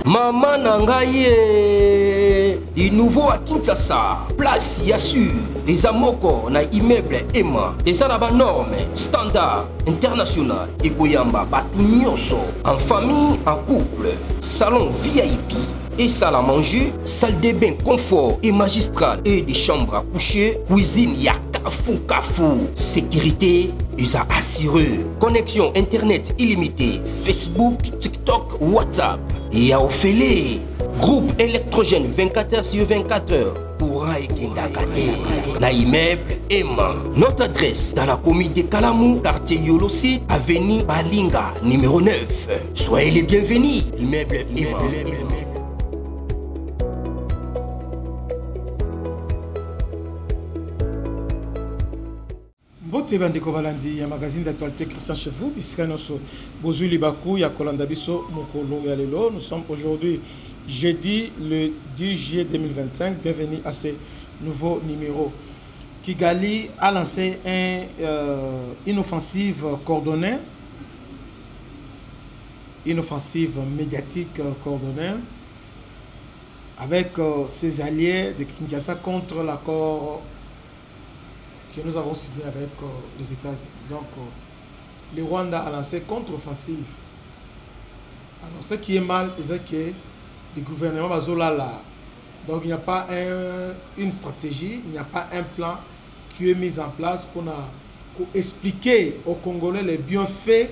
Maman Nangaye, du nouveau à Kinshasa, place Yassur, des amoko na immeuble Emma, des arabes normes, standard, international, et Goyamba, Batunyoso, en famille, en couple, salon VIP. Et salle à manger, salle de bain confort et magistrale et des chambres à coucher, cuisine Kafou. Sécurité, ils ont assuré. Connexion internet illimitée, Facebook, TikTok, WhatsApp. Et à Ophélie, groupe électrogène 24h/24h. Courant et Kendakate. Na immeuble Emma. Notre adresse dans la commune de Kalamou, quartier Yolosi, avenue Balinga, numéro 9. Soyez les bienvenus. Immeuble Emma. Bote bandeko balandi ya magazine d'actualité Christian Chevou bisika noso bozui libaku ya kolanda biso mokolo ya lelo. Nous sommes aujourd'hui jeudi le 10 juillet 2025. Bienvenue à ce nouveau numéro. Kigali a lancé une offensive coordonnée, une offensive médiatique coordonnée avec ses alliés de Kinshasa contre l'accord que nous avons signé avec les États-Unis. Donc, le Rwanda a lancé contre-offensive. Alors, ce qui est mal, c'est que le gouvernement Bazola là. Donc, il n'y a pas une stratégie, il n'y a pas un plan qui est mis en place pour expliquer aux Congolais les bienfaits.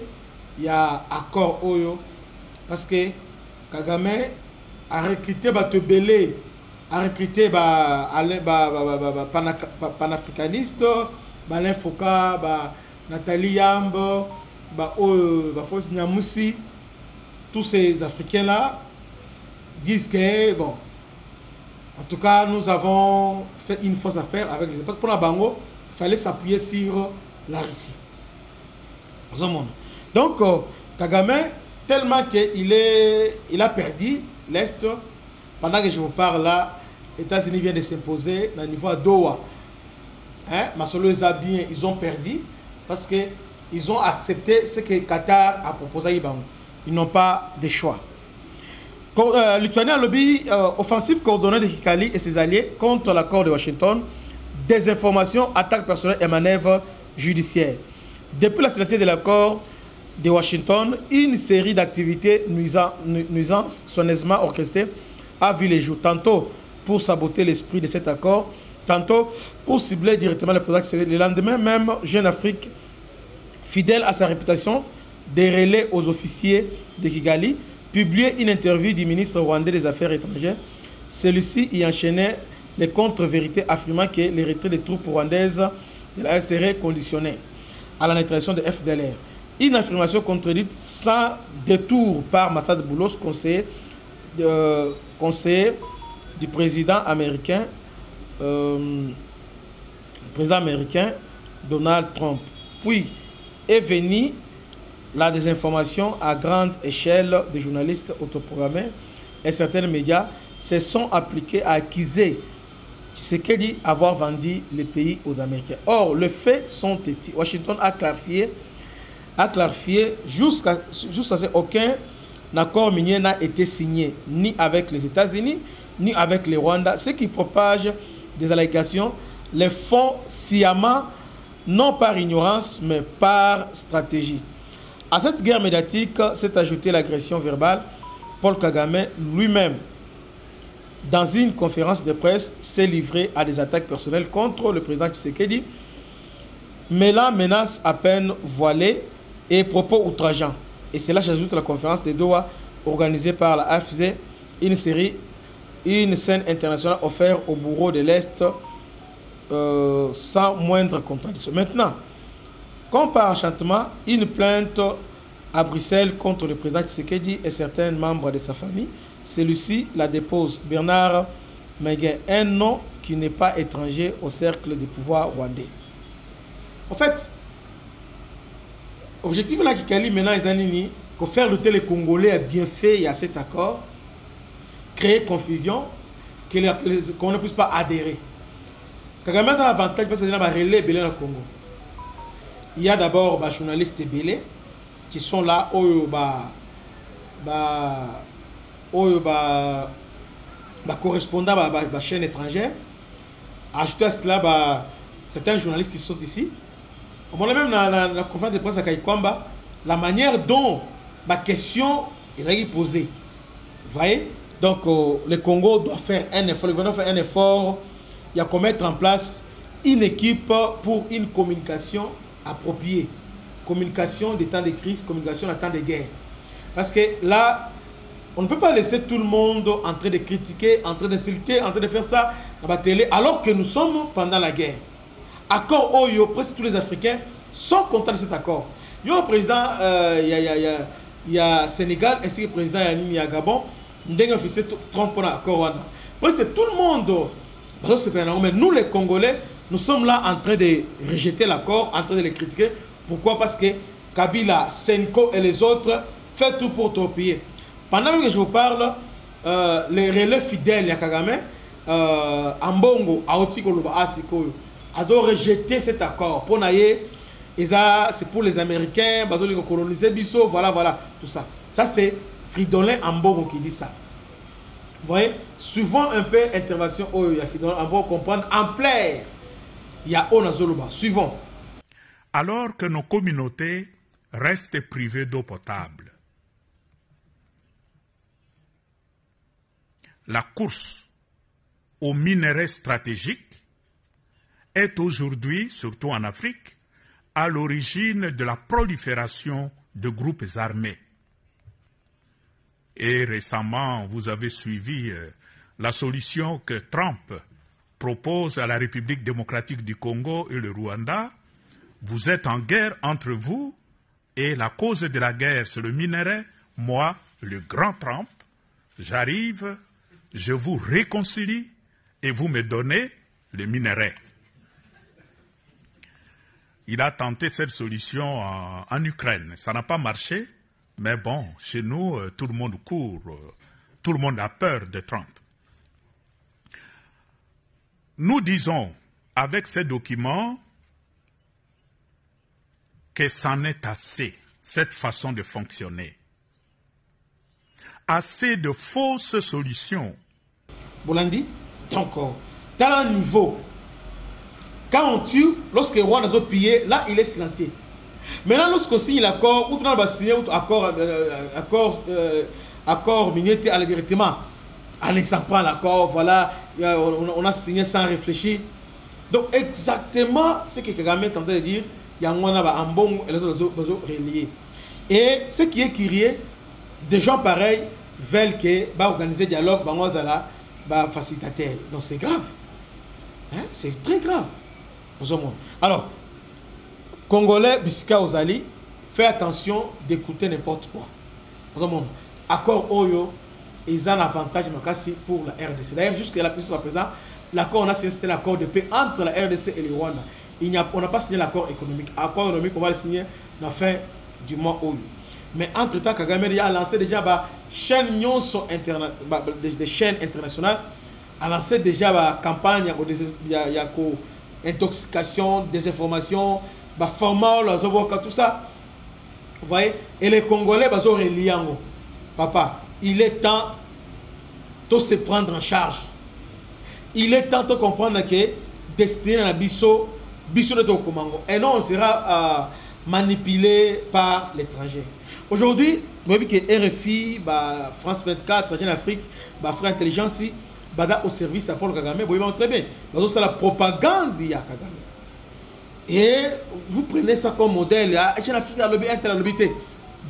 Il y a accord Oyo. Parce que Kagame a recruté Batebele, a recruté panafricaniste, Alain Foucault, Nathalie Yambo, Fos Nyamoussi. Tous ces Africains-là disent que, bon, en tout cas, nous avons fait une fausse affaire avec les États. Pour la Bango, il fallait s'appuyer sur la Russie. Donc, Kagame, tellement qu'il a perdu l'Est, pendant que je vous parle là, les États-Unis viennent de s'imposer au niveau à Doha. Hein? Masolo et Zabien, ils ont perdu parce qu'ils ont accepté ce que Qatar a proposé. Ils n'ont pas de choix. Lituanie a lobby offensive coordonnée de Kigali et ses alliés contre l'accord de Washington, désinformation, attaques personnelles et manœuvres judiciaires. Depuis la signature de l'accord de Washington, une série d'activités nuisances soigneusement orchestrées a vu les jours, tantôt pour saboter l'esprit de cet accord, tantôt pour cibler directement le président. Le lendemain même, Jeune Afrique, fidèle à sa réputation, des relais aux officiers de Kigali, publiait une interview du ministre rwandais des Affaires étrangères. Celui-ci y enchaînait les contre-vérités affirmant que les retraits des troupes rwandaises de la serait conditionné à la neutralisation de FDLR. Une affirmation contredite sans détour par Massad Boulos, conseiller du président américain, Donald Trump. Puis est venue la désinformation à grande échelle des journalistes autoprogrammés et certains médias se sont appliqués à accuser Tshisekedi avoir vendu le pays aux Américains. Or, les faits sont têtus. Washington a clarifié jusqu'à ce qu'aucun accord minier n'a été signé ni avec les États-Unis ni avec le Rwanda, ce qui propage des allégations, les font sciemment, non par ignorance, mais par stratégie. À cette guerre médiatique s'est ajoutée l'agression verbale. Paul Kagame lui-même, dans une conférence de presse, s'est livré à des attaques personnelles contre le président Tshisekedi, mêlant menaces à peine voilées et propos outrageants. Et cela j'ajoute la conférence de Doha organisée par la AFZ, une scène internationale offerte au bourreau de l'Est sans moindre contradiction. Maintenant, comme par enchantement, une plainte à Bruxelles contre le président Tshisekedi et certains membres de sa famille. Celui-ci la dépose Bernard Meguin, un nom qui n'est pas étranger au cercle du pouvoir rwandais. En fait, l'objectif là qui est maintenant est que faire lutter les Congolais a bien fait à cet accord, créer confusion, qu'on ne puisse pas adhérer. Kagame a l'avantage parce qu'il y a un relais belé dans le Congo. Il y a d'abord des journalistes belé qui sont là, correspondant à la chaîne étrangère. Ajouté à cela, certains journalistes qui sont ici. On a même la conférence de presse à Kaikwamba, la manière dont la question est posée. Vous voyez? Donc, le Congo doit faire un effort, le gouvernement doit faire un effort. Il y a qu'à mettre en place une équipe pour une communication appropriée. Communication des temps de crise, communication des temps de guerre. Parce que là, on ne peut pas laisser tout le monde en train de critiquer, en train d'insulter, en train de faire ça dans la télé, alors que nous sommes pendant la guerre. Accord Oyo, presque tous les Africains sont contents de cet accord. Il y a un président, il y a Sénégal, ainsi que le président Yanini à Gabon, nous officier Trump pour l'accord. Presque tout le monde, mais nous les Congolais, nous sommes là en train de rejeter l'accord, en train de les critiquer. Pourquoi? Parce que Kabila, Senko et les autres font tout pour torpiller. Pendant que je vous parle, les relais fidèles à Kagame, Ambongo, Aotiko, Luba, Asiko, ils ont rejeté cet accord. Pour naïe, c'est pour les Américains, ils ont colonisé Bissau, voilà, tout ça. Ça, c'est Fridolin Ambongo qui dit ça. Vous voyez, suivant un peu l'intervention, il y a Fridolin Ambongo comprendre en plaire. Il y a Onazoluba. Suivant. Alors que nos communautés restent privées d'eau potable, la course aux minerais stratégiques est aujourd'hui, surtout en Afrique, à l'origine de la prolifération de groupes armés. Et récemment, vous avez suivi la solution que Trump propose à la République démocratique du Congo et le Rwanda. Vous êtes en guerre entre vous et la cause de la guerre, c'est le minerai. Moi, le grand Trump, j'arrive, je vous réconcilie et vous me donnez le minerai. Il a tenté cette solution en Ukraine. Ça n'a pas marché, mais bon, chez nous, tout le monde court, tout le monde a peur de Trump. Nous disons, avec ces documents, que c'en est assez, cette façon de fonctionner. Assez de fausses solutions. Bolandi, encore, dans un niveau, quand on tue, lorsque Rwanda a pillé, là, il est silencieux. Maintenant, lorsqu'on signe l'accord, ou on va signer accord minier directement, allez, ça prend l'accord, voilà, on a signé sans réfléchir. Donc, exactement ce que Kagame est en train de dire, il y a un bon et les autres reliés. Et ce qui est curieux, des gens pareils veulent que organiser un dialogue, facilitateur. Donc, c'est grave. Hein? C'est très grave. Alors, Congolais, Bissika Ozali, faites attention d'écouter n'importe quoi. Accord Oyo, ils ont un avantage pour la RDC. D'ailleurs, jusqu'à la puissance présente, l'accord, on a signé, c'était l'accord de paix entre la RDC et le Rwanda. On n'a pas signé l'accord économique. L'accord économique, on va le signer à la fin du mois Oyo. Mais entre-temps, Kagame a lancé déjà des chaînes internationales, a lancé déjà la campagne, il y a intoxication, désinformation, format, tout ça. Vous voyez? Et les Congolais, ils ont relié. Papa, il est temps de se prendre en charge. Il est temps de comprendre que destiné à Bissau, Bissau de Tokomango. Et non, on sera manipulé par l'étranger. Aujourd'hui, vous voyez que RFI, France 24, Radio Afrique, Frère Intelligence, au service de Paul Kagame, vous voyez très bien. C'est la propagande de Kagame. Et vous prenez ça comme modèle.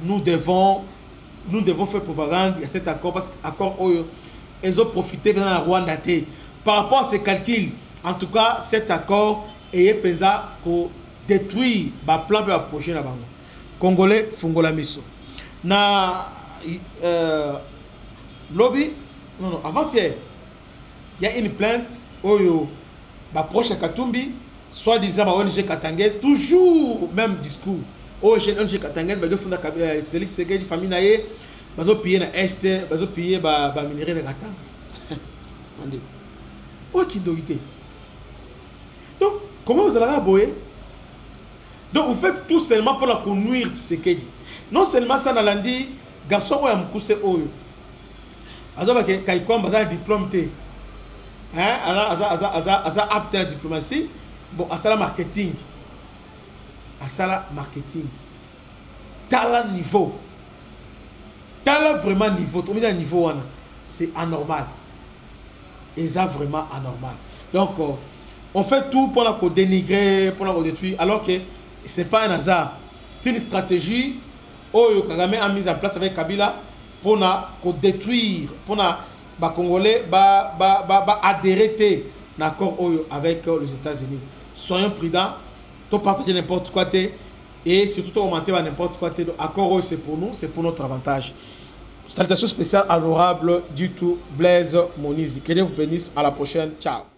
Nous devons faire propagande à cet accord parce qu'ils ont profité de la Rwanda. Par rapport à ces calculs, en tout cas, cet accord est pesé pour détruire le plan de la prochaine banque. Congolais, Fungola Miso. Na lobby, non, avant-hier, il y a une plainte où proche à Katumbi, soit-disant ONG Katangès, toujours même discours. ONG Katangès, Félix Tshisekedi, famille naïe, ils ont pillé na Est, ils ont pillé le minerai de Katanga. Donc, comment vous allez aboyer? Donc, vous faites tout seulement pour la conduire Tshisekedi. Non seulement ça, Nalandi, garçon ou Amkouse Oyo. azoba ke Kaikom baza diplôme té hein aza apte à la diplomatie bon à la marketing tala niveau tala vraiment niveau to mis niveau wana c'est anormal et ça vraiment anormal donc on fait tout pour la dénigrer pour la détruire alors que c'est pas un hasard c'est une stratégie Oyo Kagame a mis en place avec Kabila pour détruire pour ba Congolais adhérer d'accord avec les États-Unis. Soyons prudents, tout partager n'importe quoi et surtout augmenter n'importe quoi accord c'est pour nous, c'est pour notre avantage. Salutations spéciales honorables du tout Blaise Monizi. Que Dieu vous bénisse, à la prochaine, ciao.